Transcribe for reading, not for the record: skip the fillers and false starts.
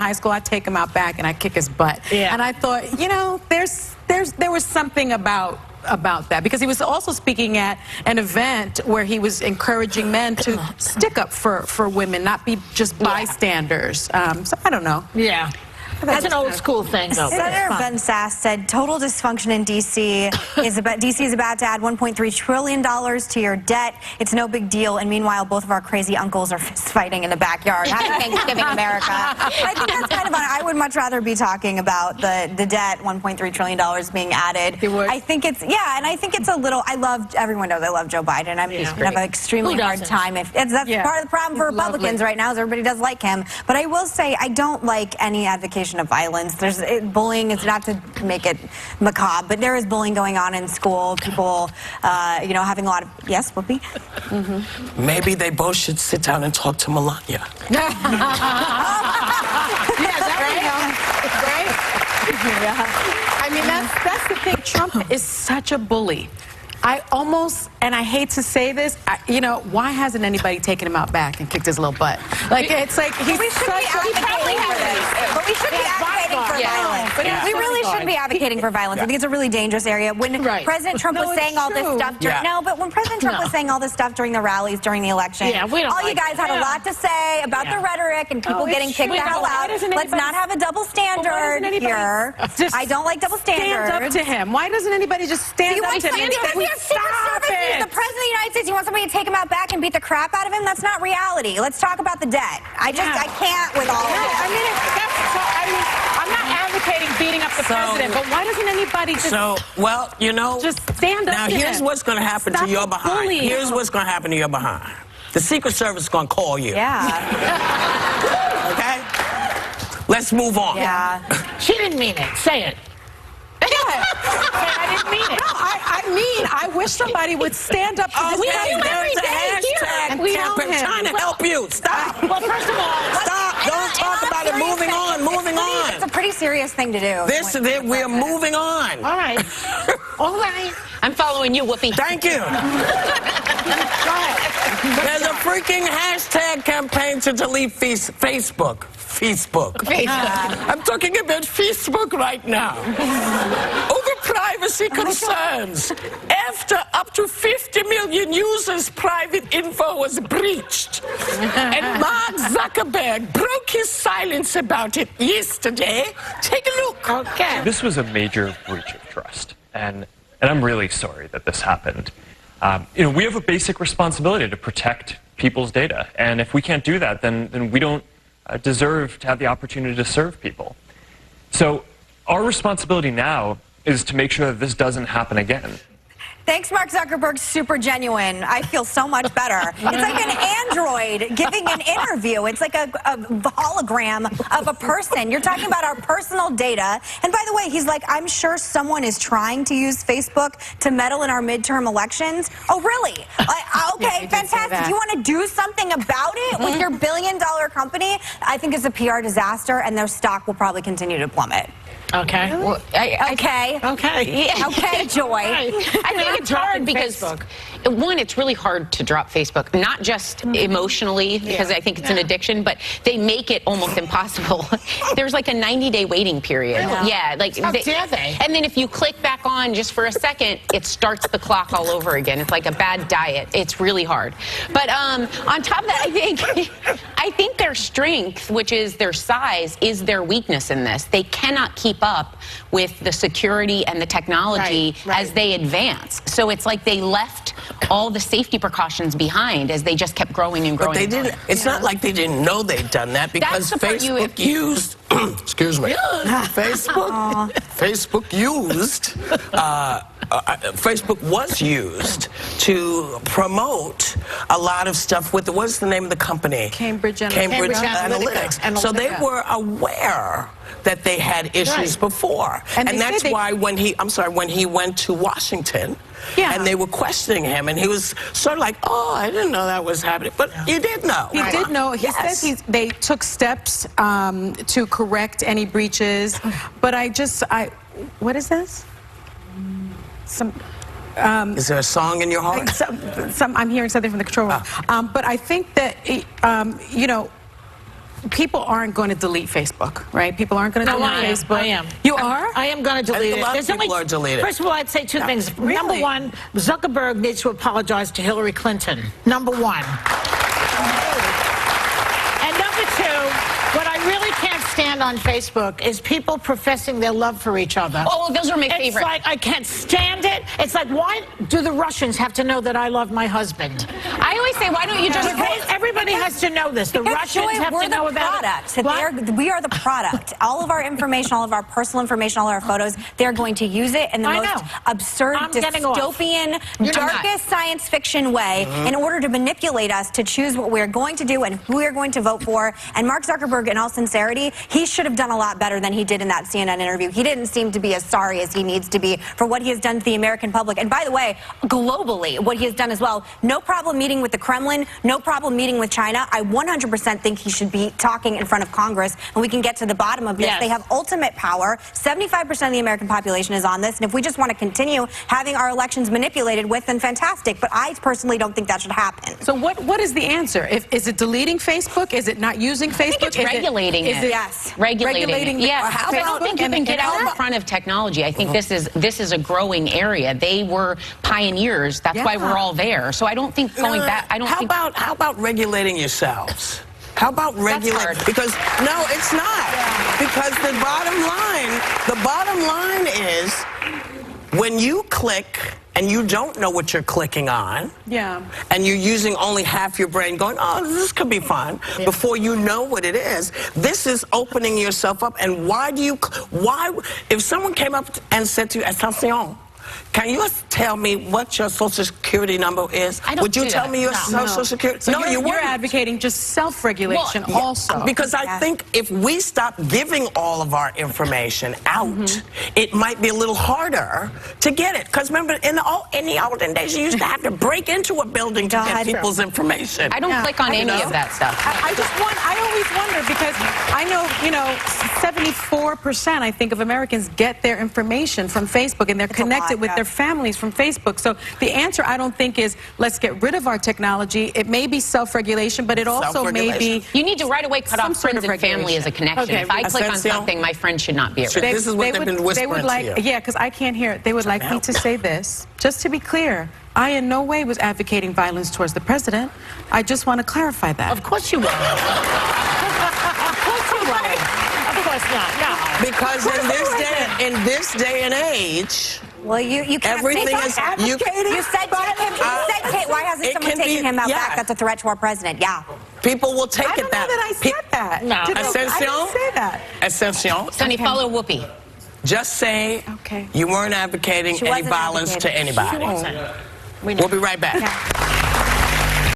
high school, I'd take him out back and I'd kick his butt. Yeah. And I thought, you know, there was something about that, because he was also speaking at an event where he was encouraging men to stick up for women, not be just bystanders. So I don't know. Yeah. That's an old school thing, though. Senator Ben Sass said total dysfunction in D.C. is about to add $1.3 trillion to your debt. It's no big deal. And meanwhile, both of our crazy uncles are fist fighting in the backyard. Happy Thanksgiving, America. I think that's kind of fun. I would much rather be talking about the debt, $1.3 trillion being added. You would? I think it's, yeah, and I think it's a little, everyone knows I love Joe Biden. I have an extremely hard time. That's part of the problem for Republicans right now, is everybody does like him. But I will say, I don't like any advocation of violence. Bullying is, not to make it macabre, but there is bullying going on in school. People, you know, having a lot of, yes, Whoopi? Maybe they both should sit down and talk to Melania. Yeah, right? I mean, that's the thing. Trump is such a bully. I almost, and I hate to say this, you know, why hasn't anybody taken him out back and kicked his little butt? Like, it's like he's such a... But we should be advocating for violence. We really should be advocating for violence. I think it's a really dangerous area. When President Trump was saying all this stuff but when President Trump was saying all this stuff during the rallies, during the election, all you guys had a lot to say about the rhetoric and people getting kicked the hell out. Let's not have a double standard here. I don't like double standards. Stand up to him. Why doesn't anybody just stand up to him? Stop it! The President of the United States, you want somebody to take him out back and beat the crap out of him? That's not reality. Let's talk about the debt. I can't with all of it. I mean, I'm not advocating beating up the president, but why doesn't anybody just... well, you know... Just stand up now, to him. here's what's going to happen to your behind. Here's what's going to happen to your behind. The Secret Service is going to call you. Yeah. Okay? Let's move on. Yeah. She didn't mean it. Say it. I didn't mean it. No, I mean, I wish somebody would stand up to this guy. There's a hashtag campaign trying to help you. Stop. Well, first of all, stop. Don't talk about it. Moving on. Moving on. It's a pretty serious thing to do. We're moving on. All right. All right. I'm following you, Whoopi. Thank you. There's a freaking hashtag campaign to delete Facebook. I'm talking about Facebook right now. Over privacy concerns. After up to 50 million users' private info was breached. And Mark Zuckerberg broke his silence about it yesterday. Take a look. Okay. This was a major breach of trust. And I'm really sorry that this happened. You know, we have a basic responsibility to protect people's data. And if we can't do that, then we don't deserve to have the opportunity to serve people. So our responsibility now is to make sure that this doesn't happen again. Thanks, Mark Zuckerberg. Super genuine. I feel so much better. It's like an android giving an interview. It's like a hologram of a person. You're talking about our personal data. And by the way, he's like, I'm sure someone is trying to use Facebook to meddle in our midterm elections. Oh, really? Okay, fantastic. You want to do something about it with your billion-dollar company? I think it's a PR disaster, and their stock will probably continue to plummet. Okay. Really? Well, Okay. Okay. Okay, Joy. I think it's hard because, one, it's really hard to drop Facebook, not just emotionally, because I think it's an addiction, but they make it almost impossible. There's like a 90-day waiting period. Yeah, like how dare they? And then if you click back on just for a second, it starts the clock all over again. It's like a bad diet. It's really hard. But on top of that, I think their strength, which is their size, is their weakness in this. They cannot keep up with the security and the technology as they advance. So it's like they left all the safety precautions behind as they just kept growing and growing. But they didn't. It's not like they didn't know they'd done that, because Facebook used. Excuse me. Facebook used. Facebook was used to promote a lot of stuff with what's the name of the company? Cambridge Analytics. So they were aware that they had issues before, and that's why when he went to Washington, and they were questioning him, and he was sort of like, "Oh, I didn't know that was happening," but you did know. He did know. He says they took steps to correct any breaches, but what is this? Is there a song in your heart? I'm hearing something from the control room. But I think that, you know, people aren't going to delete Facebook, right? People aren't going to delete Facebook. I am. You are? I am going to delete I think a it. lot of There's people only- are deleting. First of all, I'd say two things. Really? Number one, Zuckerberg needs to apologize to Hillary Clinton. Number one. And number two, what I really can't stand on Facebook is people professing their love for each other. Oh, those are my It's favorite. like, I can't stand it. It's like, why do the Russians have to know that I love my husband? I always say, why don't you just... Everybody has to know this. The Because, Russians Joy, have we're to know the about product. it. What? We are the product. All of our information, all of our personal information, all of our photos, they're going to use it in the I most know. absurd, I'm getting off. dystopian, You're not. darkest science fiction way in order to manipulate us to choose what we're going to do and who we're going to vote for. And Mark Zuckerberg, in all sincerity, he should have done a lot better than he did in that CNN interview. He didn't seem to be as sorry as he needs to be for what he has done to the American public. And by the way, globally, what he has done as well, no problem meeting with the Kremlin, no problem meeting with China. I 100% think he should be talking in front of Congress, and we can get to the bottom of this. Yes. They have ultimate power. 75% of the American population is on this, and if we just want to continue having our elections manipulated with, then fantastic. But I personally don't think that should happen. So what is the answer? Is it deleting Facebook? Is it not using Facebook? I think it's regulating it. Yes. Regulating it. Yeah, how I don't think you can get out in front of technology. I think this is a growing area. They were pioneers. That's why we're all there. So I don't think going back. I don't think. How about regulating yourselves? How about regulating? hard. Because no, it's not. Because the bottom line is when you click and you don't know what you're clicking on. Yeah. And you're using only half your brain going, oh, this could be fun, before you know what it is. This is opening yourself up. And if someone came up and said to you, attention, can you tell me what your social security number is? I don't Would you do tell that. me your No. social security? So no, you you're wouldn't. advocating just self-regulation Well, yeah, also. Because I think if we stop giving all of our information out, it might be a little harder to get it. Because remember, in the olden days, you used to have to break into a building to get people's information. I don't click on any of that stuff. I always wonder because I know, 74%, I think, of Americans get their information from Facebook, and they're connected with their families from Facebook. So the answer, I don't think, is let's get rid of our technology. It may be self-regulation, but it also may be... You need to right away cut some off sort friends of and family regulation. as a connection. Okay. If I click on Ascension. something, my friend should not be at risk. This is what they've been whispering would like, to you. Yeah, because I can't hear it. They would like me to say this. Just to be clear, I in no way was advocating violence towards the president. I just want to clarify that. Of course you will. Of course you will. Of course not. No. Because in this day and age, Well, you can't everything say is that. you. You said, why hasn't it someone can be- taken him out yeah. back? That's a threat to our president. Yeah. People will take I it don't know that I said that. No. I didn't say that. Ascension. Sonny, follow Whoopi. Just say Okay. you weren't advocating She any wasn't violence to advocating. anybody. She wasn't. We'll be right back. Yeah.